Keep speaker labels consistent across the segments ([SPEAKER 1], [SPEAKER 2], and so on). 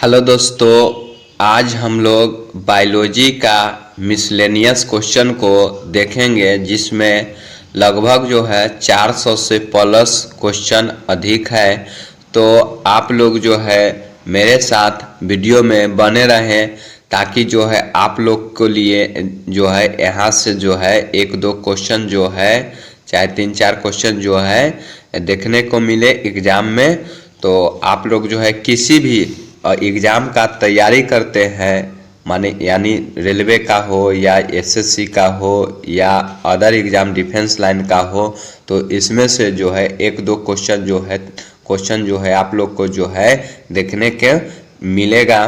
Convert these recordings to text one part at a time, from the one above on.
[SPEAKER 1] Hello दोस्तों, आज हम लोग बायोलॉजी का मिसलेनियस क्वेश्चन को देखेंगे जिसमें लगभग जो है 400 से प्लस क्वेश्चन अधिक है। तो आप लोग जो है मेरे साथ वीडियो में बने रहें ताकि जो है आप लोग के लिए जो है यहाँ से जो है एक दो क्वेश्चन जो है चाहे 3-4 क्वेश्चन जो है देखने को मिले एग्ज़ाम में। तो आप लोग जो है किसी भी एग्ज़ाम का तैयारी करते हैं, माने यानी रेलवे का हो या एसएससी का हो या अदर एग्ज़ाम डिफेंस लाइन का हो, तो इसमें से जो है एक दो क्वेश्चन जो है आप लोग को जो है देखने के मिलेगा।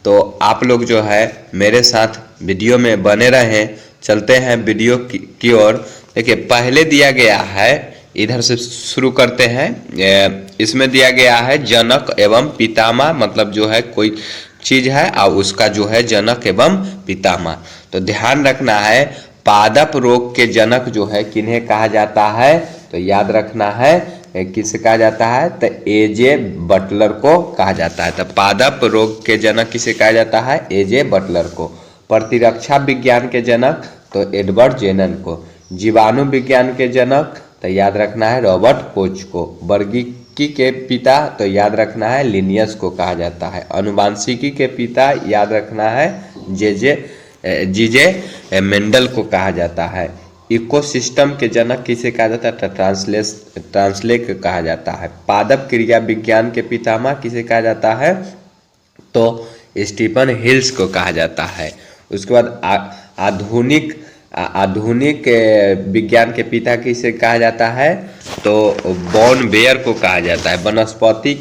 [SPEAKER 1] तो आप लोग जो है मेरे साथ वीडियो में बने रहें। चलते हैं वीडियो की ओर। देखिए, पहले दिया गया है, इधर से शुरू करते हैं। इसमें दिया गया है जनक एवं पितामह, मतलब जो है कोई चीज है और उसका जो है जनक एवं पितामह। तो ध्यान रखना है, पादप रोग के जनक जो है किन्हें कहा जाता है, तो याद रखना है किसे कहा जाता है, तो एजे बटलर को कहा जाता है। तो पादप रोग के जनक किसे कहा जाता है, एजे बटलर को। प्रतिरक्षा विज्ञान के जनक तो एडवर्ड जेनन को। जीवाणु विज्ञान के जनक तो याद रखना है रॉबर्ट कोच को। वर्गीकी के पिता तो याद रखना है लिनियस को कहा जाता है। अनुवांशिकी के पिता याद रखना है जीजे मेंडल को कहा जाता है। इकोसिस्टम के जनक किसे कहा जाता है, ट्रांसलेट कहा जाता है। पादप क्रिया विज्ञान के पितामह किसे कहा जाता है, तो स्टीफन हिल्स को कहा जाता है। उसके बाद आधुनिक विज्ञान के पिता किसे कहा जाता है, तो बॉन बेयर को कहा जाता है। वनस्पति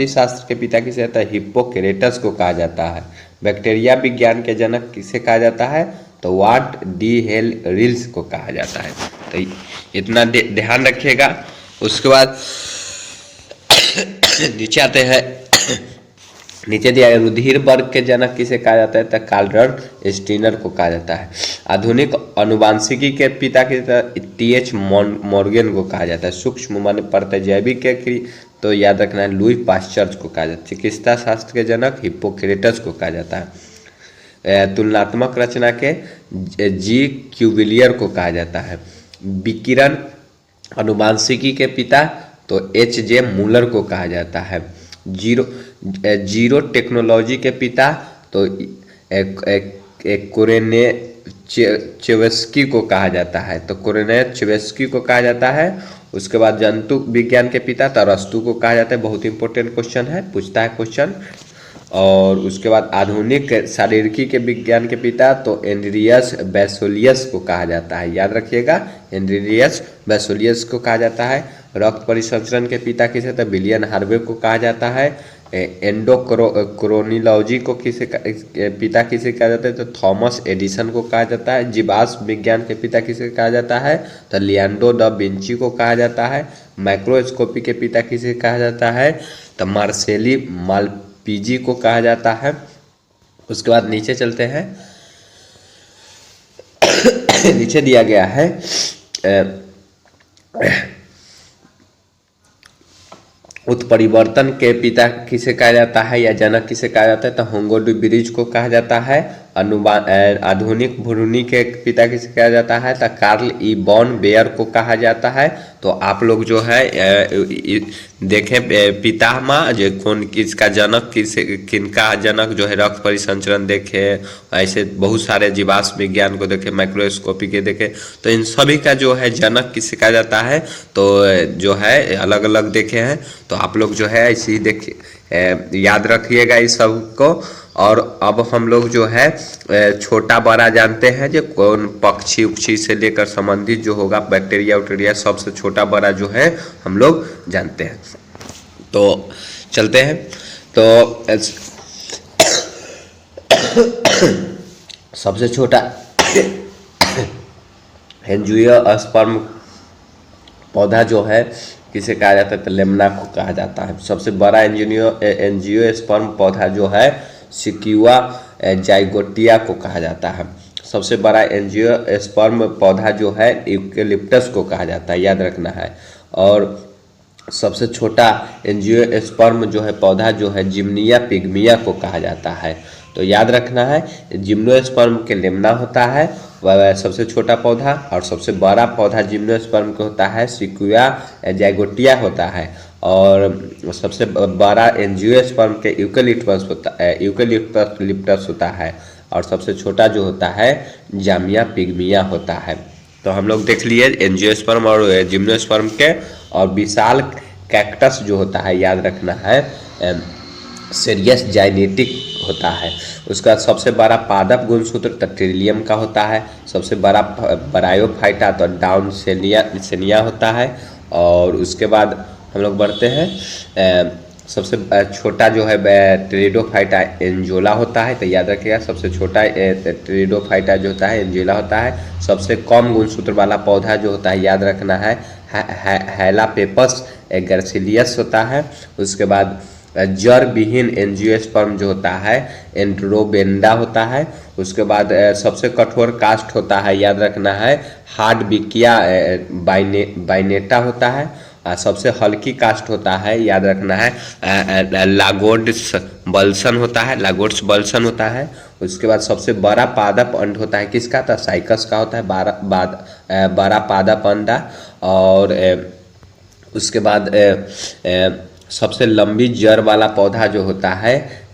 [SPEAKER 1] शास्त्र के पिता किसे कहता है, हिप्पोक्रेटस को कहा जाता है। बैक्टीरिया विज्ञान के जनक किसे कहा जाता है, तो वाट डी हेल रिल्स को कहा जाता है। तो इतना ध्यान रखिएगा। उसके बाद नीचे आते हैं। नीचे दिया है रुधिर वर्ग के जनक किसे कहा जाता है, तो कार्ल स्टीनर को कहा जाता है। आधुनिक अनुवांशिकी के पिता के टीएच मॉर्गन को कहा जाता है। सूक्ष्म मान प्रतिजैविक के तो याद रखना है लुई पाश्चर को कहा जाता है। चिकित्सा शास्त्र के जनक हिप्पोक्रेटस को कहा जाता है। तुलनात्मक रचना के जी क्यूविलियर को कहा जाता है। विकिरण अनुवांशिकी के पिता तो एच जे मूलर को कहा जाता है। जीरो टेक्नोलॉजी के पिता तो कोरेनेचेवस्की को कहा जाता है। तो कोरेनेचेवस्की को कहा जाता है। उसके बाद जंतु विज्ञान के पिता तो अरस्तु को कहा जाता है। बहुत इंपॉर्टेंट क्वेश्चन है, पूछता है क्वेश्चन। और उसके बाद आधुनिक शारीरिकी के विज्ञान के पिता तो एंड्रियस बेसोलियस को कहा जाता है। याद रखिएगा, एंड्रियस बेसोलियस को कहा जाता है। रक्त परिसंचरण के पिता किसे, तो विलियम हार्वे को कहा जाता है। एंडोक्रोनोलॉजी को पिता किसे कहा जाता है, तो थॉमस एडिसन को कहा जाता है। जीवाश्म विज्ञान के पिता किसे कहा जाता है, तो लियोनार्डो दा विंची को कहा जाता है। माइक्रोस्कोपी के पिता किसे कहा जाता है, तो मार्सेली मालपीजी को कहा जाता है। उसके बाद नीचे चलते हैं। नीचे दिया गया है उत्परिवर्तन के पिता किसे कहा जाता है या जनक किसे कहा जाता है, तो हुगो डी ब्रिज को कहा जाता है। आधुनिक भ्रूणी के पिता किसे कहा जाता है, तो कार्ल ई बॉन बेयर को कहा जाता है। तो आप लोग जो है देखें पितामह जो कौन किसका जनक किनका जनक जो है रक्त परिसंचरण देखे, ऐसे बहुत सारे जीवाश्म विज्ञान को देखे, माइक्रोस्कोपी के देखे। तो इन सभी का जो है जनक किसे कहा जाता है, तो जो है अलग अलग देखे हैं। तो आप लोग जो है ऐसे ही देखिए, याद रखिएगा इस सब को। और अब हम लोग जो है छोटा बड़ा जानते हैं जो कौन पक्षी उक्षी से लेकर संबंधित जो होगा बैक्टीरिया उक्टीरिया सबसे छोटा बड़ा जो है हम लोग जानते हैं। तो चलते हैं। तो सबसे छोटा एंजियोस्पर्म पौधा जो है किसे कहा जाता है, तो लेमना को कहा जाता है। सबसे बड़ा एंजियोस्पर्म पौधा जो है सिक्यूआ जाइगोटिया को कहा जाता है। सबसे बड़ा एंजियोस्पर्म पौधा जो है यूकेलिप्टस को कहा जाता है, याद रखना है। और सबसे छोटा एंजियोस्पर्म जो है पौधा जो है जिम्निया पिग्मिया को कहा जाता है। तो याद रखना है, जिम्नोस्पर्म के लेमना होता है वह सबसे छोटा पौधा, और सबसे बड़ा पौधा जिम्नोस्पर्म का होता है सिक्विया जाइगोटिया होता है, और सबसे बड़ा एंजियोस्पर्म के यूकेलिप्टस होता है, और सबसे छोटा जो होता है जामिया पिग्मिया होता है। तो हम लोग देख लिए एंजियोस्पर्म और जिम्नोस्पर्म के। और विशाल कैक्टस जो होता है याद रखना है सीरियस जाइनेटिक होता है। उसका सबसे बड़ा पादप गुणसूत्र टेट्रिलियम का होता है। सबसे बड़ा ब्रायोफाइटा तो डाउन सेनिया होता है। और उसके बाद हम लोग बढ़ते हैं, सबसे छोटा जो है टेरिडोफाइटा एंजोला होता है। तो याद रखिएगा सबसे छोटा टेरिडोफाइटा जो होता है एंजोला होता है। सबसे कम गुणसूत्र वाला पौधा जो होता है याद रखना है हैलापेपस गर्सिलियस होता है। उसके बाद जड़ विहीन एंजियोस्पर्म जो होता है एंड्रोबेंडा होता है। उसके बाद सबसे कठोर कास्ट होता है याद रखना है हार्डविकिया बाइनेटा होता है। सबसे हल्की कास्ट होता है याद रखना है लागोड्स बल्सन होता है, लागोड्स बल्सन होता है। उसके बाद सबसे बड़ा पादप अंड होता है किसका, तो साइकस का होता है बड़ा पादप अंडा। और उसके बाद सबसे लंबी जड़ वाला पौधा जो होता है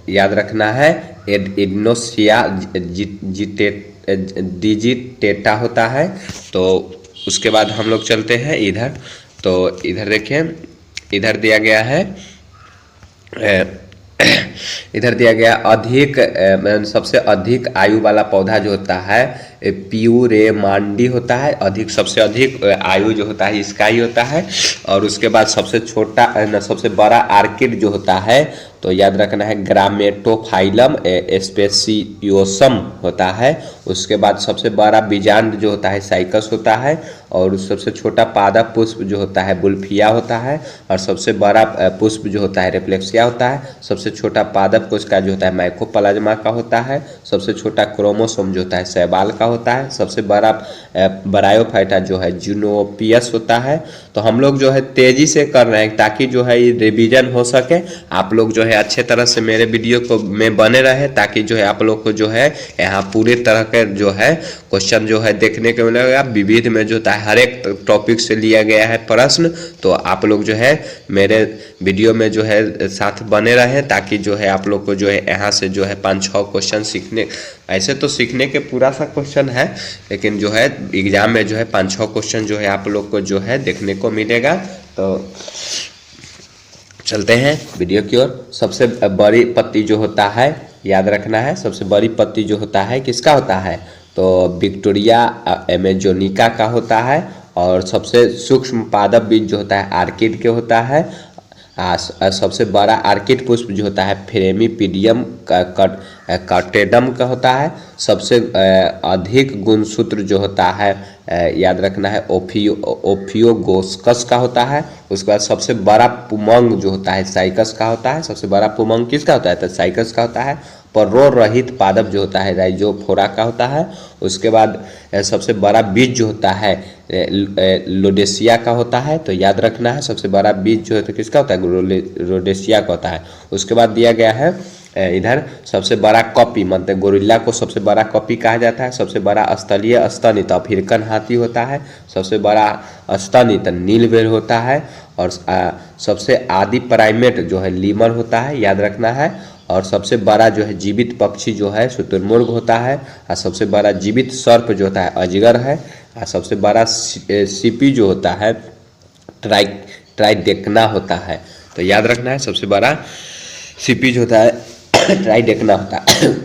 [SPEAKER 1] याद रखना है एडनोसिया डिजिटेटा होता है। तो उसके बाद हम लोग चलते हैं इधर। तो इधर देखिए, इधर दिया गया है इधर दिया गया सबसे अधिक आयु वाला पौधा जो होता है प्यूरेमांडी होता है। सबसे अधिक आयु जो होता है इसका ही होता है। और उसके बाद सबसे बड़ा आर्किड जो होता है तो याद रखना है ग्रामेटोफाइलम स्पेसियोसम होता है। उसके बाद सबसे बड़ा बीजांड जो होता है साइकस होता है। और सबसे छोटा पादप पुष्प जो होता है बुल्फिया होता है। और सबसे बड़ा पुष्प जो होता है रेफ्लेक्सिया होता है। सबसे छोटा पादप कोशिका जो होता है माइकोप्लाज्मा का होता है। सबसे छोटा क्रोमोसोम जो होता है शैवाल का होता है। सबसे बड़ा ब्रायोफाइटा जो है जूनोपियस होता है। तो हम लोग जो है तेजी से कर रहे हैं ताकि जो है ये रिवीजन हो सके। आप लोग जो है अच्छे तरह से मेरे वीडियो को में बने रहे ताकि जो है आप लोग को जो है यहाँ पूरे तरह के जो है क्वेश्चन जो है देखने को मिलेगा। विविध में जो होता है हर एक टॉपिक से लिया गया है प्रश्न। तो आप लोग जो है मेरे वीडियो में जो है साथ बने रहे ताकि जो है आप लोग को जो है यहाँ से जो है 5-6 क्वेश्चन सीखने, ऐसे तो सीखने के पूरा सा क्वेश्चन है लेकिन जो है एग्जाम में जो है 5-6 क्वेश्चन जो है आप लोग को जो है देखने को मिलेगा। तो चलते हैं वीडियो की ओर। सबसे बड़ी पत्ती जो होता है याद रखना है, सबसे बड़ी पत्ती जो होता है किसका होता है, तो विक्टोरिया अमेजोनिका का होता है। और सबसे सूक्ष्म पादप बीज जो होता है आर्किड के होता है। सबसे बड़ा आर्किड पुष्प जो होता है फ्रेमीपीडियम कार्टेडम का होता है। सबसे अधिक गुणसूत्र जो होता है याद रखना है ओफियोगोस्कस का होता है। उसके बाद सबसे बड़ा पुमंग जो होता है साइकस का होता है। सबसे बड़ा पुमंग किसका होता है, तो साइकस का होता है। पर्रो रहित पादप जो होता है राइजोफोरा का होता है। उसके बाद सबसे बड़ा बीज जो होता है लोडेसिया का होता है। तो याद रखना है सबसे बड़ा बीज जो है तो किसका होता है, लोडेसिया का होता है। उसके बाद दिया गया है इधर सबसे बड़ा कॉपी, मतलब गोरिल्ला को सबसे बड़ा कॉपी कहा जाता है। सबसे बड़ा स्थलीय स्तनित अफ्रीकन हाथी होता है। सबसे बड़ा स्तनित नीलवेल होता है। और सबसे आदि प्राइमेट जो है लीमर होता है, याद रखना है। और सबसे बड़ा जो है जीवित पक्षी जो है शुतुरमुर्ग होता है। और सबसे बड़ा जीवित सर्प जो होता है अजगर है। और सबसे बड़ा सीपी जो होता है ट्राइडेक्ना होता है। तो याद रखना है सबसे बड़ा सीपी जो होता है ट्राइडेक्ना होता है।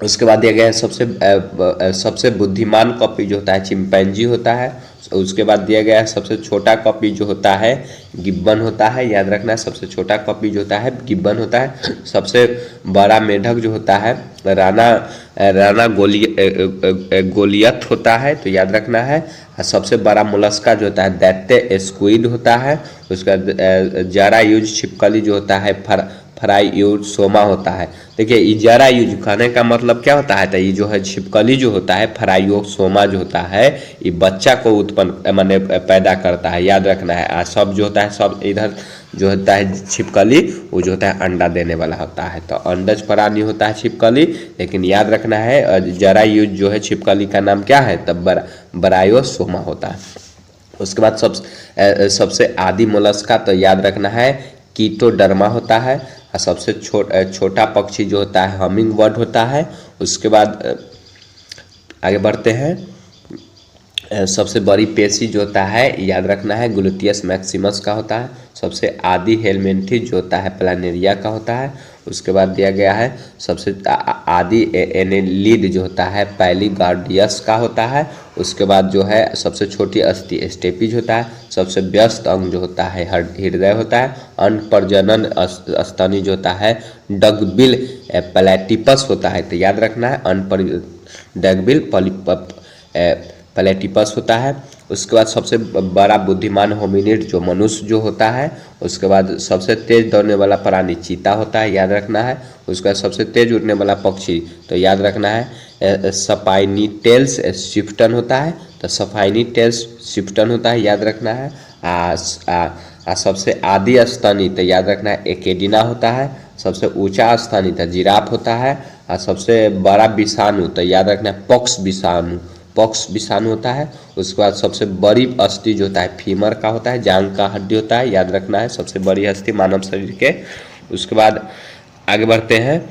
[SPEAKER 1] उसके बाद दिया गया है सबसे बुद्धिमान कॉपी जो होता है चिंपैंजी होता है। उसके बाद दिया गया है सबसे छोटा कॉपी जो होता है गिब्बन होता है, याद रखना है सबसे छोटा कॉपी जो होता है गिब्बन होता है। सबसे बड़ा मेढक जो होता है राना गोलियत होता है, तो याद रखना है। सबसे बड़ा मोलस्का जो होता है दैत्य स्क्विड होता है। उसका जारा यूज छिपकली जो होता है फ्राइयोसोमा होता है। देखिए ये जरायुज कहने का मतलब क्या होता है, तो ये जो है छिपकली जो होता है फ्राइयोसोमा जो होता है ये बच्चा को उत्पन्न माने पैदा करता है, याद रखना है। और सब जो होता है सब इधर जो होता है छिपकली वो जो होता है अंडा देने वाला होता है। तो अंडज प्राणी होता है छिपकली, लेकिन याद रखना है जरायुज जो है छिपकली का नाम क्या है, तब ब्रायोसोमा होता है। उसके बाद सबसे आदि मोलस्का तो याद रखना है कीटोडर्मा होता है। और सबसे छोटा पक्षी जो होता है हमिंग बर्ड होता है। उसके बाद आगे बढ़ते हैं, सबसे बड़ी पेशी जो होता है याद रखना है ग्लूटियस मैक्सिमस का होता है। सबसे आदि हेलमेंथी जो होता है प्लानेरिया का होता है। उसके बाद दिया गया है सबसे आदि एनेलिड जो होता है पैलीगार्डियस का होता है। उसके बाद जो है सबसे छोटी अस्थि स्टेपीज होता है। सबसे व्यस्त अंग जो होता है हृदय होता है। अन्न प्रजनन स्तनी जो होता है डगबिल प्लेटिपस होता है। तो याद रखना है अन्न डगबिल प्लेटिपस होता है। उसके बाद सबसे बड़ा बुद्धिमान होमिनिड जो मनुष्य जो होता है। उसके बाद सबसे तेज दौड़ने वाला प्राणी चीता होता है, याद रखना है। उसके बाद सबसे तेज उड़ने वाला पक्षी तो याद रखना है सपाइनीटेल्स स्विफ्टन होता है। तो सपाइनीटेल्स स्विफ्टन होता है, याद रखना है। सबसे आदि स्तनी तो याद रखना है एकेडिना होता है। सबसे ऊंचा स्तनी तो जिराफ होता है। और सबसे बड़ा विषाणु तो याद रखना है पॉक्स विषाणु होता है। उसके बाद सबसे बड़ी अस्थि जो होता है फीमर का होता है, जांग का हड्डी होता है, याद रखना है सबसे बड़ी अस्थि मानव शरीर के। उसके बाद आगे बढ़ते हैं,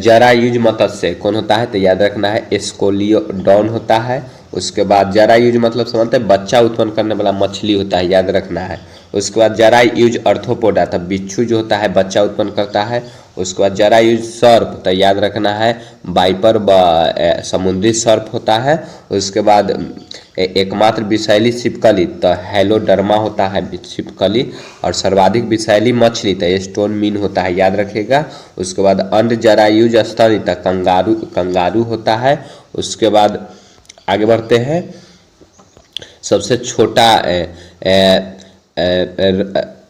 [SPEAKER 1] जरायुज मत्स्य कौन होता है, तो याद रखना है स्कोलियोडॉन होता है। उसके बाद जरायुज मतलब समझते हैं बच्चा उत्पन्न करने वाला मछली होता है, याद रखना है। उसके बाद जरायुज अर्थोपोडा तब बिच्छू जो होता है बच्चा उत्पन्न करता है। उसके बाद जरायुज सर्प तो याद रखना है वाइपर समुद्री सर्प होता है। उसके बाद एकमात्र विषैली छिपकली तो हेलोडर्मा होता है छिपकली। और सर्वाधिक विषैली मछली तो स्टोन मीन होता है, याद रखिएगा। उसके बाद अंड जरायुज स्तनी तो कंगारू होता है। उसके बाद आगे बढ़ते हैं, सबसे छोटा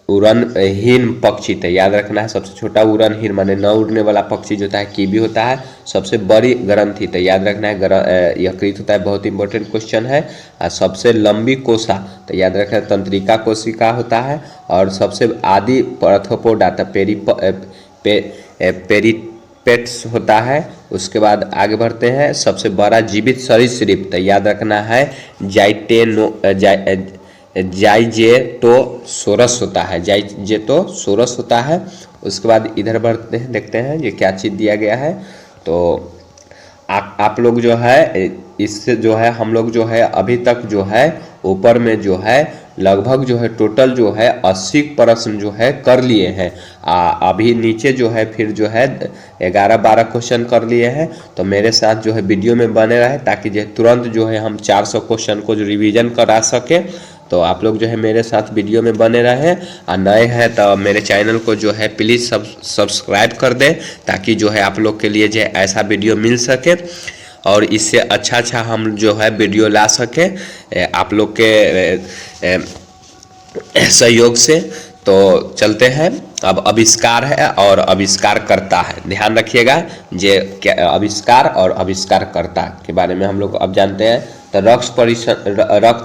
[SPEAKER 1] उड़नहीन पक्षी तो याद रखना है सबसे छोटा उड़नहीन माने न उड़ने वाला पक्षी जो होता है कीवी होता है। सबसे बड़ी ग्रंथि तो याद रखना है यकृत होता है, बहुत इंपॉर्टेंट क्वेश्चन है। और सबसे लंबी कोशा तो याद रखना है तंत्रिका कोशिका होता है। और सबसे आदि आर्थ्रोपोडा तो पेरिपेट्स होता है। उसके बाद आगे बढ़ते हैं, सबसे बड़ा जीवित सरीसृप तो याद रखना है जाइजेटोसोरस होता है, जाइजेटोसोरस होता है। उसके बाद इधर बढ़ते हैं, देखते हैं ये क्या चीज़ दिया गया है। तो आप लोग जो है इससे जो है हम लोग जो है अभी तक जो है ऊपर में जो है लगभग जो है टोटल जो है 80 प्रश्न जो है कर लिए हैं। अभी नीचे जो है फिर जो है 11-12 क्वेश्चन कर लिए हैं। तो मेरे साथ जो है वीडियो में बने रहे ताकि जो तुरंत जो है हम 400 क्वेश्चन को जो रिवीजन करा सके। तो आप लोग जो है मेरे साथ वीडियो में बने रहें। और नए हैं तो मेरे चैनल को जो है प्लीज़ सब्सक्राइब कर दें ताकि जो है आप लोग के लिए जो है ऐसा वीडियो मिल सके और इससे अच्छा हम जो है वीडियो ला सके आप लोग के सहयोग से। तो चलते हैं, अब आविष्कार है और आविष्कार करता है, ध्यान रखिएगा जे आविष्कार और आविष्कारकर्ता के बारे में हम लोग अब जानते हैं। तो रक्त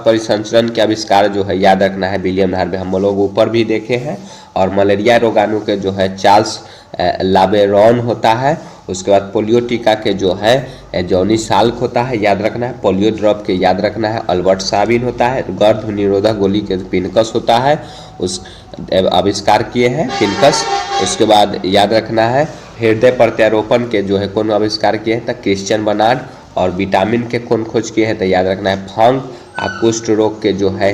[SPEAKER 1] परिसंचरण के आविष्कार जो है याद रखना है विलियम हार्वे, हम लोग ऊपर भी देखे हैं। और मलेरिया रोगाणु के जो है चार्ल्स लावेरॉन होता है। उसके बाद पोलियो टीका के जो है जॉनी साल्क होता है, याद रखना है। पोलियो ड्रॉप के याद रखना है अल्बर्ट साबिन होता है। गर्भ निरोधक गोली के पिनकस होता है, उस आविष्कार किए हैं पिनकस। उसके बाद याद रखना है हृदय प्रत्यारोपण के जो है कौन आविष्कार किए हैं, तो क्रिश्चियन बर्नार्ड। और विटामिन के कौन खोज किए हैं, तो याद रखना है फंक। कुष्ठ रोग के जो है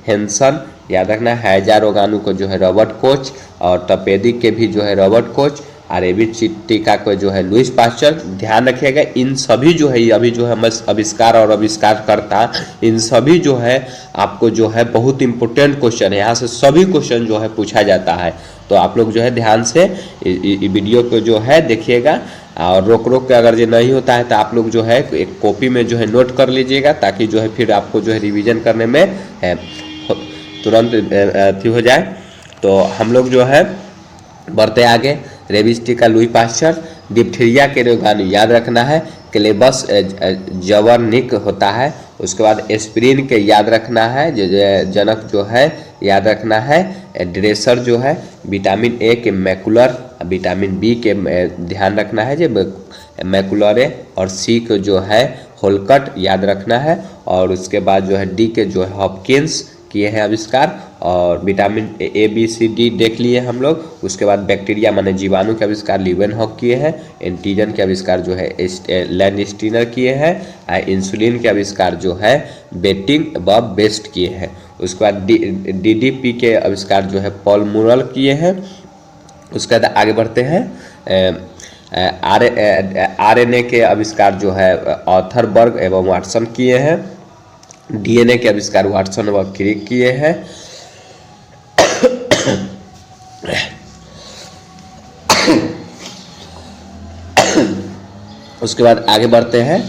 [SPEAKER 1] हेंसन, याद रखना है। हैजा रोगाणु को जो है रॉबर्ट कोच। और तपेदिक के भी जो है रॉबर्ट कोच। और रेबीज टीका को जो है लुइस पास्चर। ध्यान रखिएगा इन सभी जो है अभी जो है आविष्कार और आविष्कारकर्ता इन सभी जो है आपको जो है बहुत इंपॉर्टेंट क्वेश्चन है, यहाँ से सभी क्वेश्चन जो है पूछा जाता है। तो आप लोग जो है ध्यान से वीडियो को जो है देखिएगा और रोक के अगर ये नहीं होता है तो आप लोग जो है एक कॉपी में जो है नोट कर लीजिएगा ताकि जो है फिर आपको जो है रिवीजन करने में तुरंत अथी हो जाए। तो हम लोग जो है बढ़ते आगे। रेबीज टीका लुई पास्चर। डिप्थीरिया के रोगाणु याद रखना है, क्लेबस जवर्निक होता है। उसके बाद एस्पिरिन के याद रखना है, जनक जो है याद रखना है। ड्रेसर जो है विटामिन ए के मैकुलर, विटामिन बी के ध्यान रखना है जो मैकुलर है, और सी को जो है होलकट याद रखना है। और उसके बाद जो है डी के जो है हॉपकिंस किए हैं आविष्कार, और vitamin A B C D देख लिए हम लोग। उसके बाद बैक्टीरिया माने जीवाणु के आविष्कार लीवेनहॉक किए हैं। एंटीजन के आविष्कार जो है लैंडस्टीनर किए हैं। इंसुलिन के आविष्कार जो है बेटिंग व बेस्ट किए हैं। उसके बाद डीडीपी के आविष्कार जो है पॉल मुरल किए हैं। उसके बाद आगे बढ़ते हैं। आरएनए के आविष्कार जो है ऑथरबर्ग एवं वाटसन किए हैं। डीएनए के आविष्कार वाटसन व क्रिक किए हैं। उसके बाद आगे बढ़ते हैं।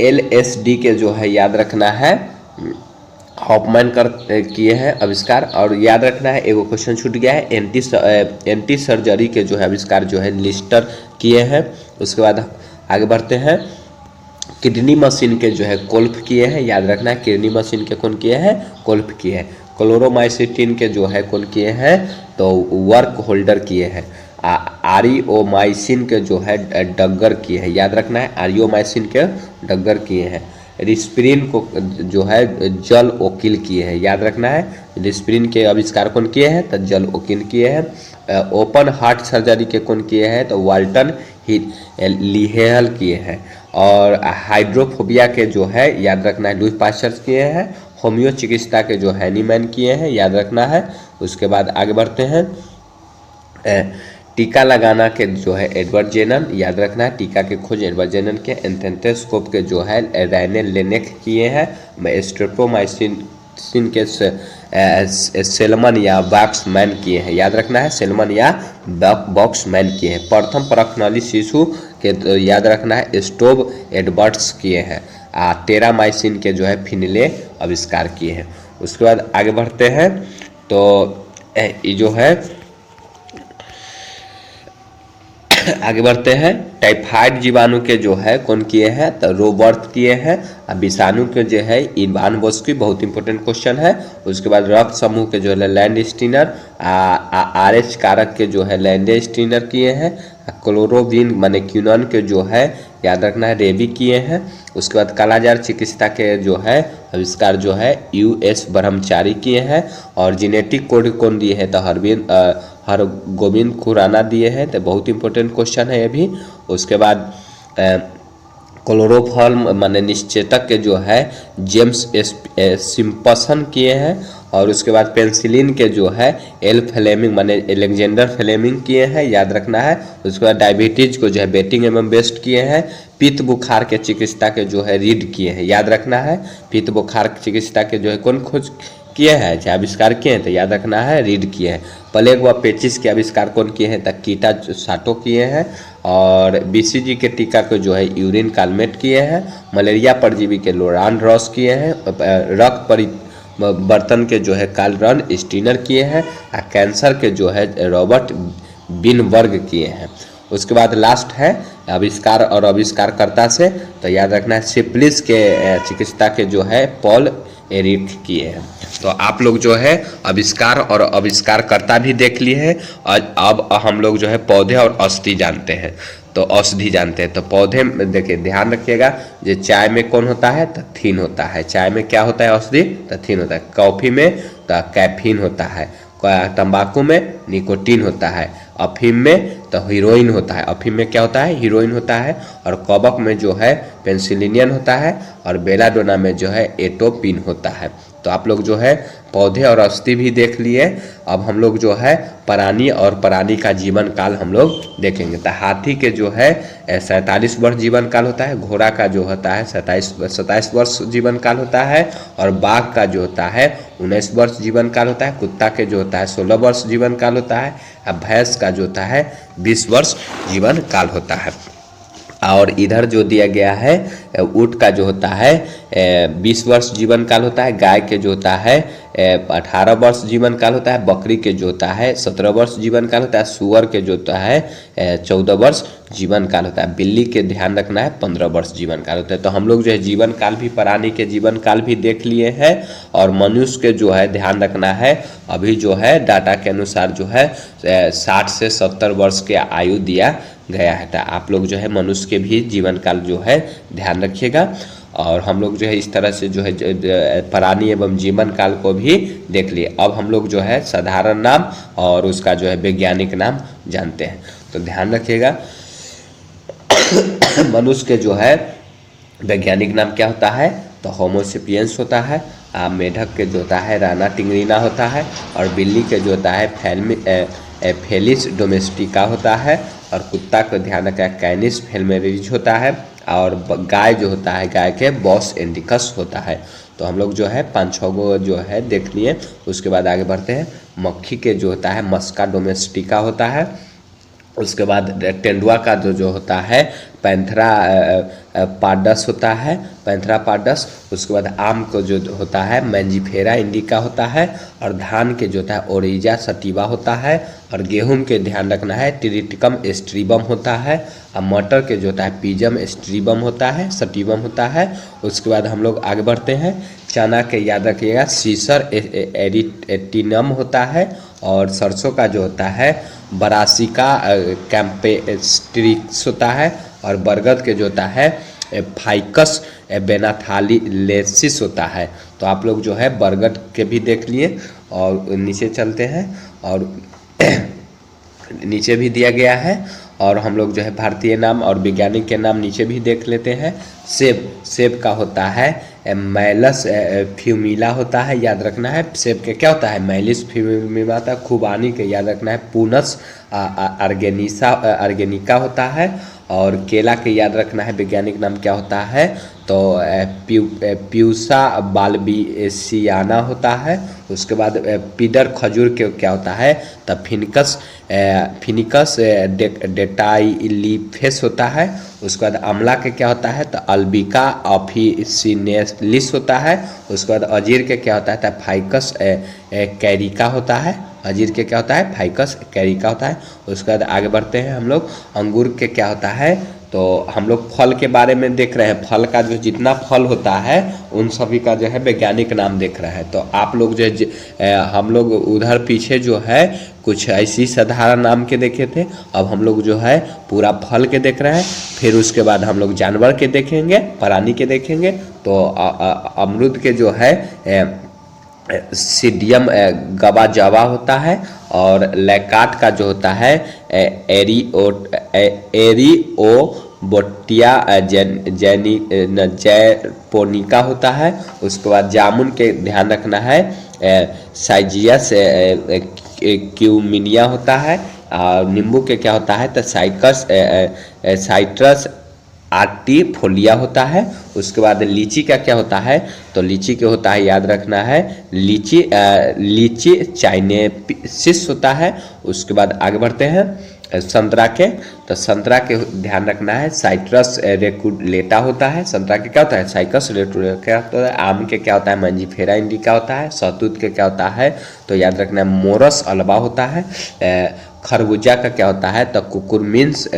[SPEAKER 1] LSD के जो है याद रखना है हॉफमैन किए हैं आविष्कार। और याद रखना है, एगो क्वेश्चन छूट गया है, एंटी सर्जरी के जो है आविष्कार जो है लिस्टर किए हैं। उसके बाद आगे बढ़ते हैं। किडनी मशीन के जो है कोल्फ किए हैं, याद रखना है। किडनी मशीन के कौन किए हैं? कोल्फ किए हैं। क्लोरोमाइसिटिन के जो है कौन किए हैं? तो वर्क होल्डर किए हैं। आरियोमाइसिन के जो है डग्गर किए हैं, याद रखना है। आरियोमाइसिन के डग्गर किए हैं। रिस्पिरिन को जो है जल ओकिल किए हैं, याद रखना है। रिस्पिरिन के आविष्कार कौन किए हैं? तो जल ओकिल किए हैं। ओपन हार्ट सर्जरी के कौन किए हैं? तो वाल्टन लिहेल किए हैं। और हाइड्रोफोबिया के जो है याद रखना है लुई पास्चर किए हैं। होम्यो चिकित्सा के जो हैनीमैन किए हैं, याद रखना है। उसके बाद आगे बढ़ते हैं। टीका लगाना के जो है एडवर्ड जेनन, याद रखना है। टीका के खोज एडवर्ड जेनन के। एंथेस्कोप के जो है रैनेल लेनेक किए हैं। स्ट्रेप्टोमाइसिन के सेलमन या बॉक्समैन किए हैं, याद रखना है। सेलमन या बॉक्समैन किए हैं। प्रथम परखनली शिशु के तो याद रखना है स्टोव एडवर्ड्स किए हैं। टेरामाइसिन के जो है फिनले आविष्कार किए हैं। उसके बाद आगे बढ़ते हैं। तो ये जो है आगे बढ़ते हैं। टाइफाइड जीवाणु के जो है कौन किए हैं? तो रोबर्ट किए हैं। विषाणु के जो है इवान बोस्की, बहुत इंपॉर्टेंट क्वेश्चन है। उसके बाद रक्त समूह के जो है लैंडस्टीनर। RH कारक के जो है लैंडस्टीनर किए हैं। क्लोरोविन माने क्यूनन के जो है याद रखना है रेबी किए हैं। उसके बाद कालाजार चिकित्सा के जो है आविष्कार जो है US ब्रह्मचारी किए हैं। और जेनेटिक कोड कौन दिए हैं? तो हरगोविंद खुराना दिए हैं। तो बहुत इंपॉर्टेंट क्वेश्चन है ये भी। उसके बाद क्लोरोफॉर्म माने निश्चेतक के जो है जेम्स सिम्पसन किए हैं। और उसके बाद पेंसिलिन के जो है एल फ्लेमिंग माने एलेक्जेंडर फ्लेमिंग किए हैं, याद रखना है। उसके बाद डायबिटीज को जो है बेटिंग एवं बेस्ट किए हैं। पित्त बुखार के चिकित्सा के जो है रीड किए हैं, याद रखना है। पित्त बुखार चिकित्सा के जो है कौन खोज किए हैं, चाहे आविष्कार किए हैं? तो याद रखना है रीड किए हैं। प्लेग व पेचिस के आविष्कार कौन किए हैं? तो कीटा साटो किए हैं। और BCG के टीका को जो है यूरिन कालमेट किए हैं। मलेरिया परजीवी के लोरान रॉस किए हैं। रक्त परिवर्तन के जो है कार्ल स्टीनर किए हैं। कैंसर के जो है रॉबर्ट बिनबर्ग किए हैं। उसके बाद लास्ट है आविष्कार और आविष्कारकर्ता से, तो याद रखना है सिफिलिस के चिकित्सा के जो है पॉल एरिक किए हैं। तो आप लोग जो है आविष्कार और आविष्कारकर्ता भी देख लिए हैं। और अब हम लोग जो है पौधे और औषधि जानते हैं। तो औषधि जानते हैं, तो पौधे में देखिए ध्यान रखिएगा, जो चाय में कौन होता है? तो थीन होता है। चाय में क्या होता है? औषधि, तो थीन होता है। कॉफ़ी में तो कैफीन होता है। तंबाकू में निकोटीन होता है। अफीम में तो हीरोइन होता है। अफीम में क्या होता है? हीरोइन होता है। और कवक में जो है पेंसिलिनियन होता है। और बेलाडोना में जो है एटोपिन होता है। तो आप लोग जो है पौधे और औषधि भी देख लिए। अब हम लोग जो है प्राणी और प्राणी का जीवन काल हम लोग देखेंगे। तो हाथी के जो है 47 वर्ष जीवन काल होता है। घोड़ा का जो होता है 27 वर्ष जीवन काल होता है। और बाघ का जो होता है 19 वर्ष जीवन काल होता है। कुत्ता के जो होता है 16 वर्ष जीवन काल होता है। अब भैंस का जो होता है 20 वर्ष जीवन काल होता है। और इधर जो दिया गया है ऊँट का जो होता है 20 वर्ष जीवन काल होता है, गाय के जो होता है 18 वर्ष जीवन काल होता है, बकरी के जो होता है 17 वर्ष जीवन काल होता है, सुअर के जो होता है 14 वर्ष जीवन काल होता है, बिल्ली के ध्यान रखना है 15 वर्ष जीवन काल होता है। तो हम लोग जो है जीवन काल भी, प्राणी के जीवन काल भी देख लिए हैं और मनुष्य के जो है ध्यान रखना है। अभी जो है डाटा के अनुसार जो है 60 से 70 वर्ष के आयु दिया गया है। तो आप लोग जो है मनुष्य के भी जीवन काल जो है ध्यान रखिएगा। और हम लोग जो है इस तरह से जो है प्राणी एवं जीवन काल को भी देख लिए। अब हम लोग जो है साधारण नाम और उसका जो है वैज्ञानिक नाम जानते हैं। तो ध्यान रखिएगा मनुष्य के जो है वैज्ञानिक नाम क्या होता है, तो होमोसेपियंस होता है। मेढक के जो होता है राना टिंगरीना होता है। और बिल्ली के जो होता है फेलिस डोमेस्टिका होता है। और कुत्ता को ध्यान रखा कैनिस फेलमेरिज होता है। और गाय जो होता है, गाय के बॉस इंडिकस होता है। तो हम लोग जो है 5-6 गो जो है देख लिए। उसके बाद आगे बढ़ते हैं। मक्खी के जो होता है मस्का डोमेस्टिका होता है। उसके बाद तेंदुआ का जो होता है पैंथरा पार्डस होता है, पैंथरा पार्डस। उसके बाद आम को जो होता है मैंजीफेरा इंडिका होता है। और धान के जो होता है ओरिजा सटिवा होता है। और गेहूं के ध्यान रखना है टिरिटिकम स्ट्रीबम होता है। और मटर के जो होता है पीजम स्ट्रीबम होता है, सटिवम होता है। उसके बाद हम लोग आगे बढ़ते हैं। चना के याद रखिएगा सीसर एरिटिनम होता है। और सरसों का जो होता है बरासिका कैम्पेस्ट्रिक्स होता है। और बरगद के जो होता है फाइकस बेनाथालिलेसिस होता है। तो आप लोग जो है बरगद के भी देख लिए। और नीचे चलते हैं और नीचे भी दिया गया है। और हम लोग जो है भारतीय नाम और वैज्ञानिक के नाम नीचे भी देख लेते हैं। सेब का होता है मैलस फ्यूमिला होता है, याद रखना है। सेब के क्या होता है मैलिस फ्यूमिला होता है। खुबानी के याद रखना है पूनस आर्गेनिका होता है। और केला के याद रखना है वैज्ञानिक नाम क्या होता है, तो प्यूसा बाल्बिसियाना होता है। उसके बाद पीडर खजूर के क्या होता है, तो फिनिकस डेटाइलिफेस होता है। उसके बाद अमला के क्या होता है, तो अल्बिका ऑफिसिनेलिस होता है। उसके बाद अजीर के क्या होता है, तो फाइकस कैरिका होता है। अजीर के क्या होता है, फाइकस कैरिका होता है। उसके बाद आगे बढ़ते हैं हम लोग। अंगूर के क्या होता है, तो हम लोग फल के बारे में देख रहे हैं। फल का जो जितना फल होता है उन सभी का जो है वैज्ञानिक नाम देख रहे हैं। तो आप लोग जो हम लोग उधर पीछे जो है कुछ ऐसी साधारण नाम के देखे थे। अब हम लोग जो है पूरा फल के देख रहे हैं। फिर उसके बाद हम लोग जानवर के देखेंगे, प्राणी के देखेंगे। तो अमरूद के जो है सीडियम गवा जावा होता है। और लैकाट का जो होता है एरिओबोटिया जैपोनिका होता है। उसके बाद जामुन के ध्यान रखना है साइजियस क्यूमिनिया होता है। और नींबू के क्या होता है, तो साइट्रस आर्टिफोलिया होता है। उसके बाद लीची का क्या होता है, तो लीची के होता है याद रखना है लीची चाइनेसिस होता है। उसके बाद आगे बढ़ते हैं संतरा के, तो संतरा के ध्यान रखना है साइट्रस रेकुलेटा होता है। संतरा के क्या होता है, साइकस रेकुलेटा होता है। आम के क्या होता है, मैंजीफेरा इंडिका होता है। शहतूत के क्या होता है, तो याद रखना है मोरस अल्बा होता है। खरबूजा का क्या होता है, तो कुकुरमिन्स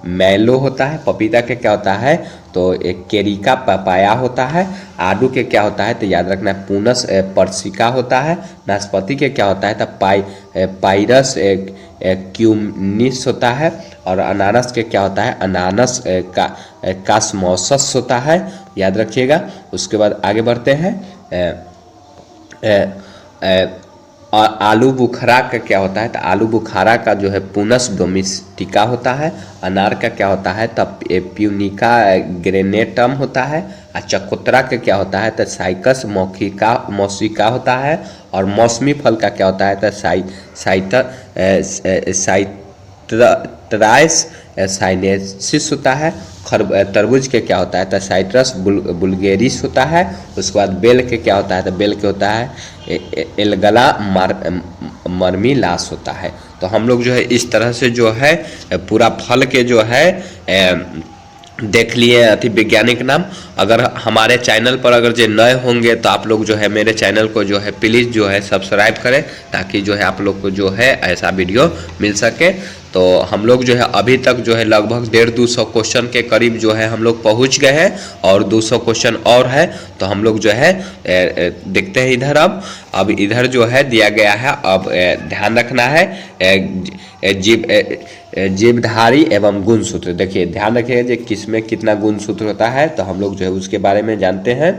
[SPEAKER 1] मैलो होता है। पपीता के क्या होता है, तो एक केरिका पपाया होता है। आडू के क्या होता है, तो याद रखना है पूनस पर्सिका होता है। नाशपाती के क्या होता है, तो पाइरस क्यूमिनिस होता है। और अनानास के क्या होता है, अनानास कास्मोसस होता है, याद रखिएगा। उसके बाद आगे बढ़ते हैं। आलू बुखारा का क्या होता है, तो आलू बुखारा का जो है पूनस डोमेस्टिका होता है। अनार का क्या होता है, तब प्यूनिका ग्रेनेटम होता है। और चकोतरा का क्या होता है, तो साइकस मौसिका होता है। और मौसमी फल का क्या होता है, तो साइट्राइस साइनेसिस होता है। तरबूज के क्या होता है, तो साइट्रस बुल्गेरिस होता है। उसके बाद बेल के क्या होता है, तो बेल के होता है एलगला मर्मिलास होता है। तो हम लोग जो है इस तरह से जो है पूरा फल के जो है देख लिए अति वैज्ञानिक नाम। अगर हमारे चैनल पर अगर जो नए होंगे तो आप लोग जो है मेरे चैनल को जो है प्लीज़ जो है सब्सक्राइब करें, ताकि जो है आप लोग को जो है ऐसा वीडियो मिल सके। तो हम लोग जो है अभी तक जो है लगभग 150-200 क्वेश्चन के करीब जो है हम लोग पहुंच गए हैं, और 200 क्वेश्चन और है। तो हम लोग जो है देखते हैं इधर। अब इधर जो है दिया गया है, अब ध्यान रखना है जीवधारी एवं गुणसूत्र। देखिए ध्यान रखिएगा कि किसमें कितना गुणसूत्र होता है, तो हम लोग जो है उसके बारे में जानते हैं।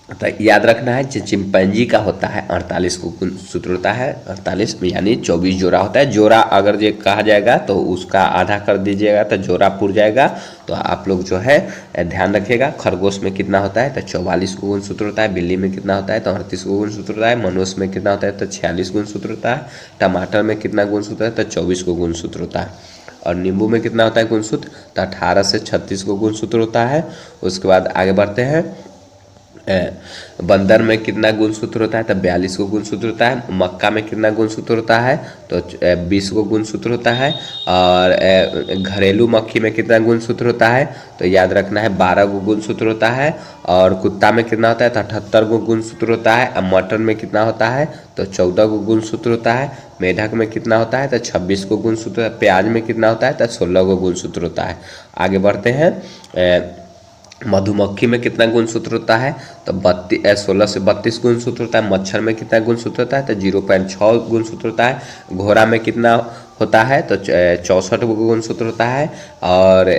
[SPEAKER 1] तो याद रखना है कि चिंपैंजी का होता है 48 को गुणसूत्र होता है, 48 यानी 24 जोड़ा होता है। जोड़ा अगर ये कहा जाएगा तो उसका आधा कर दीजिएगा तो जोड़ा पुर जाएगा। तो आप लोग जो है ध्यान रखिएगा। खरगोश में कितना होता है तो 44 को गुणसूत्र होता है। बिल्ली में कितना होता है तो 38 को गुणसूत्र होता है। मनुष्य में कितना होता है तो 46 गुणसूत्र होता है। टमाटर में कितना गुणसूत्र है तो 24 को गुणसूत्र होता है। और नींबू में कितना होता है गुणसूत्र तो 18 से 36 को गुणसूत्र होता है। उसके बाद आगे बढ़ते हैं। बंदर में कितना गुणसूत्र होता है तो 42 को गुणसूत्र होता है। मक्का में कितना गुणसूत्र होता है तो 20 को गुणसूत्र होता है। और घरेलू मक्खी में कितना गुणसूत्र होता है तो याद रखना है 12 को गुणसूत्र होता है। और कुत्ता में कितना होता है तो 78 को गुणसूत्र होता है। और मटन में कितना होता है तो 14 को गुणसूत्र होता है। मेढक में कितना होता है तो 26 को गुणसूत्र होता है। प्याज में कितना होता है तो 16 को गुणसूत्र होता है। आगे बढ़ते हैं। मधुमक्खी में कितना गुणसूत्र होता है तो 16 से 32 गुणसूत्र होता है। मच्छर में कितना गुणसूत्र होता है तो 0.6 गुणसूत्र होता है। घोड़ा में कितना होता है तो 64 गुणसूत्र होता है। और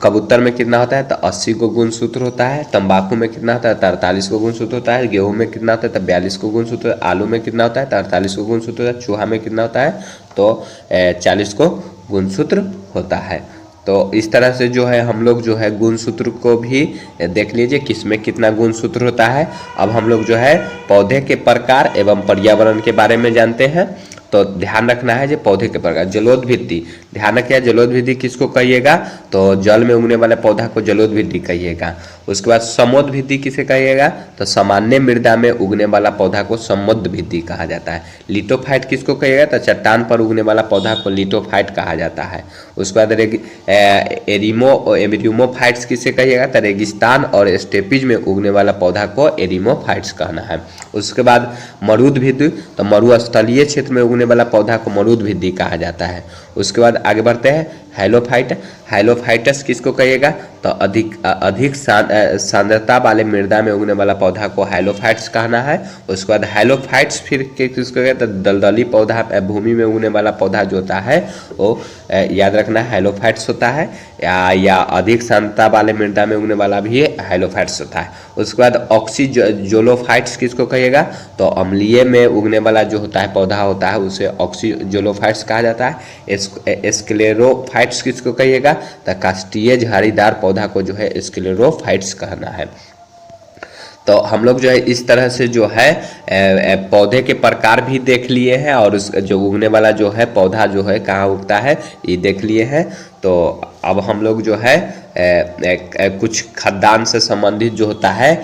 [SPEAKER 1] कबूतर में कितना होता है तो 80 को गुणसूत्र होता है। तंबाकू में कितना होता है तो 48 को गुणसूत्र होता है। गेहूं में कितना होता है तो 42 को गुणसूत्र। आलू में कितना होता है तो 48 को गुणसूत्र होता है। चूहा में कितना होता है तो 40 को गुणसूत्र होता है। तो इस तरह से जो है हम लोग जो है गुणसूत्र को भी देख लीजिए किसमें कितना गुणसूत्र होता है। अब हम लोग जो है पौधे के प्रकार एवं पर्यावरण के बारे में जानते हैं। तो ध्यान रखना है जो पौधे के प्रकार। जलोदभित्ति, ध्यान रखिए जलोदभित्ति किसको कहिएगा तो जल में उगने वाले पौधा को जलोदभित्ति कहिएगा। उसके बाद समोदभित्ति किसे कहिएगा तो सामान्य मृदा में उगने वाला पौधा को समोदभित्ति कहा जाता है। लिटोफाइट किसको कहिएगा तो चट्टान पर उगने वाला पौधा को लिटोफाइट कहा जाता है। उसके बाद एरिमोफाइट्स किसे कहिएगा तो रेगिस्तान और स्टेपीज में उगने वाला पौधा को एरिमोफाइट्स कहना है। उसके बाद मरुदभित्ति तो मरुस्थलीय क्षेत्र में उगने वाला पौधा को मरुदभित्ति कहा जाता है। उसके बाद आगे बढ़ते हैं। हैलोफाइट, हैलोफाइटस किसको कहिएगा तो अधिक सांद्रता वाले मृदा में उगने वाला पौधा को हैलोफाइट्स कहना है। उसके बाद हैलोफाइट्स फिर किसको कहिएगा तो दलदली पौधा, भूमि में उगने वाला पौधा जो होता है वो याद रखना हैलोफाइट्स होता है। या अधिक सांद्रता वाले मृदा में उगने वाला भी हैलोफाइट्स होता है। उसके बाद ऑक्सीजोलोफाइट्स किसको कहिएगा तो अम्लीय में उगने वाला जो होता है पौधा होता है उसे ऑक्सीजोलोफाइट्स कहा जाता है। स्क्लेरोफाइट्स किसको कहिएगा तो काष्ठीय झाड़ीदार पौधा को जो है स्क्लेरोफाइट्स कहना है। तो हम लोग जो है इस तरह से जो है पौधे के प्रकार भी देख लिए हैं, और उस जो उगने वाला जो है पौधा जो है कहाँ उगता है ये देख लिए हैं। तो अब हम लोग जो है कुछ खाद्यान्न से संबंधित जो होता है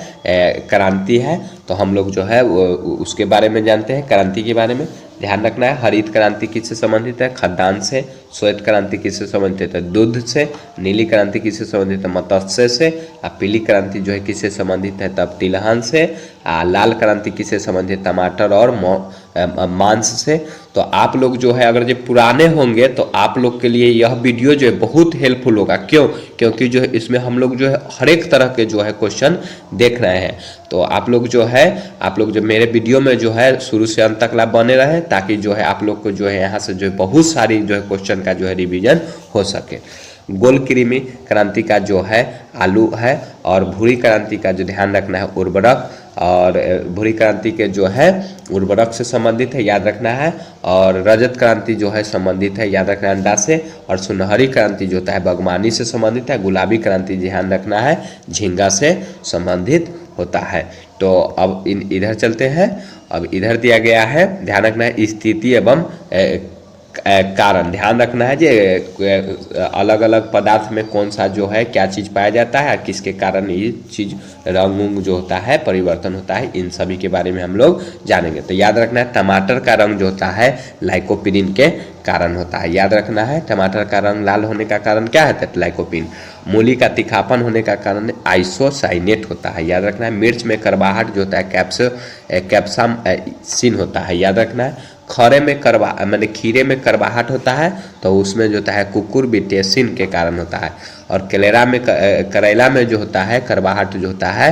[SPEAKER 1] क्रांति है, तो हम लोग जो है उसके बारे में जानते हैं। क्रांति के बारे में ध्यान रखना है। हरित क्रांति किससे संबंधित है खाद्यान्न से। श्वेत क्रांति किससे संबंधित है दूध से। नीली क्रांति किससे संबंधित है मत्स्य से। और पीली क्रांति जो है किससे संबंधित है तब तिलहन से। लाल क्रांति किससे संबंधित है टमाटर और मांस से। तो आप लोग जो है अगर जो पुराने होंगे तो आप लोग के लिए यह वीडियो जो है बहुत हेल्पफुल होगा। क्यों? क्योंकि जो है इसमें हम लोग जो है हर एक तरह के जो है क्वेश्चन देख रहे हैं। तो आप लोग जो मेरे वीडियो में जो है शुरू से अंत तक बने रहे, ताकि जो है आप लोग को जो है यहाँ से जो है बहुत सारी जो है क्वेश्चन का जो है रिवीजन हो सके। गोल कृमि क्रांति का जो है आलू है, और भूरी क्रांति का जो ध्यान रखना है उर्वरक, और भूरी क्रांति के जो है उर्वरक से संबंधित है याद रखना है। और रजत क्रांति जो है संबंधित है याद रखना है अंडा से। और सुनहरी क्रांति जो होता है बागवानी से संबंधित है। गुलाबी क्रांति ध्यान रखना है झींगा से संबंधित होता है। तो अब इधर चलते हैं। अब इधर दिया गया है ध्यान रखना है स्थिति एवं कारण ध्यान रखना है जी, अलग अलग पदार्थ में कौन सा जो है क्या चीज़ पाया जाता है, किसके कारण ये चीज़ रंग उंग जो होता है परिवर्तन होता है, इन सभी के बारे में हम लोग जानेंगे। तो याद रखना है टमाटर का रंग जो होता है लाइकोपीन के कारण होता है। याद रखना है टमाटर का रंग लाल होने का कारण क्या है, लाइकोपीन। मूली का तीखापन होने का कारण आइसोसाइनेट होता है। याद रखना है मिर्च में करवाहट जो होता है कैप्साइसिन होता है। याद रखना है खरे में खीरे में करवाहट होता है तो उसमें जो होता है कुकुरबिटेसिन के कारण होता है। और करेला में जो होता है करवाहट जो होता है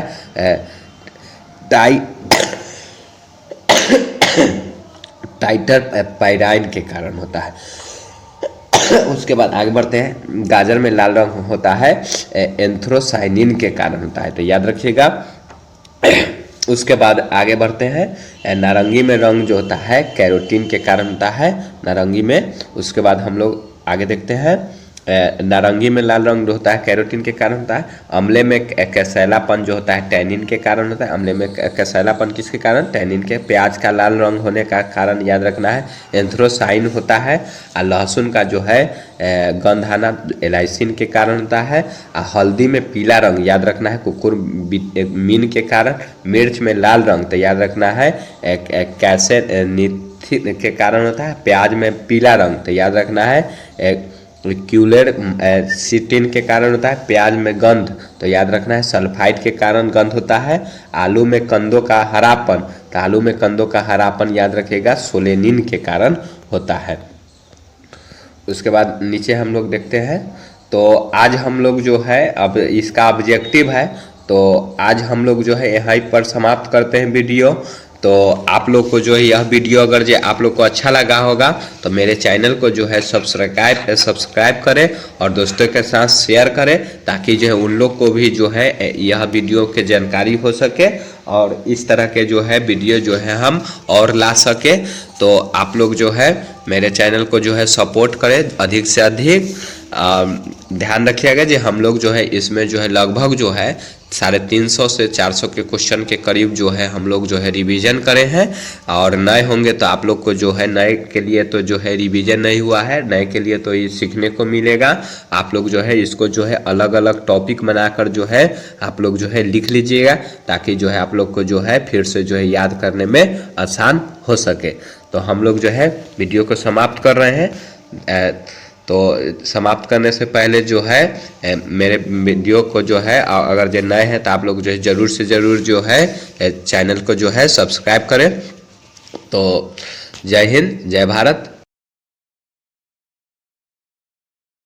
[SPEAKER 1] टाइटर पायराइन के कारण होता है। उसके बाद आगे बढ़ते हैं, गाजर में लाल रंग होता है एंथ्रोसाइनिन के कारण होता है, तो याद रखिएगा। उसके बाद आगे बढ़ते हैं, नारंगी में रंग जो होता है कैरोटीन के कारण होता है, नारंगी में। उसके बाद हम लोग आगे देखते हैं, नारंगी में लाल रंग जो होता है कैरोटीन के कारण होता है। अम्ले में कसैलापन जो होता है टैनिन के कारण होता है। अम्ले में कसैलापन किसके कारण, टैनिन के। प्याज का लाल रंग होने का कारण याद रखना है एंथ्रोसाइन होता है। और लहसुन का जो है गंधाना एलाइसिन के कारण होता है। और हल्दी में पीला रंग याद रखना है कुकुरबिटेसिन के कारण। मिर्च में लाल रंग तो याद रखना है कैसेनिथिन के कारण होता है। प्याज में पीला रंग तो याद रखना है क्यूलेरसिटिन के कारण होता है। प्याज में गंध तो याद रखना है सल्फाइड के कारण गंध होता है। आलू में कंदों का हरापन तो आलू में कंदों का हरापन याद रखिएगा सोलेनिन के कारण होता है। उसके बाद नीचे हम लोग देखते हैं, तो आज हम लोग जो है अब इसका ऑब्जेक्टिव है, तो आज हम लोग जो है यहीं पर समाप्त करते हैं वीडियो। तो आप लोग को जो है यह वीडियो अगर जो आप लोग को अच्छा लगा होगा तो मेरे चैनल को जो है सब्सक्राइब करें और दोस्तों के साथ शेयर करें, ताकि जो है उन लोग को भी जो है यह वीडियो के जानकारी हो सके और इस तरह के जो है वीडियो जो है हम और ला सके। तो आप लोग जो है मेरे चैनल को जो है सपोर्ट करें अधिक से अधिक। ध्यान रखिएगा जी हम लोग जो है इसमें जो है लगभग जो है 350 से 400 के क्वेश्चन के करीब जो है हम लोग जो है रिवीजन करे हैं। और नए होंगे तो आप लोग को जो है नए के लिए तो जो है रिवीजन नहीं हुआ है, नए के लिए तो ये सीखने को मिलेगा। आप लोग जो है इसको जो है अलग अलग टॉपिक बनाकर जो है आप लोग जो है लिख लीजिएगा, ताकि जो है आप लोग को जो है फिर से जो है याद करने में आसान हो सके। तो हम लोग जो है वीडियो को समाप्त कर रहे हैं। तो समाप्त करने से पहले जो है मेरे वीडियो को जो है अगर जो नए हैं तो आप लोग जो है ज़रूर से ज़रूर जो है चैनल को जो है सब्सक्राइब करें। तो जय हिंद, जय भारत।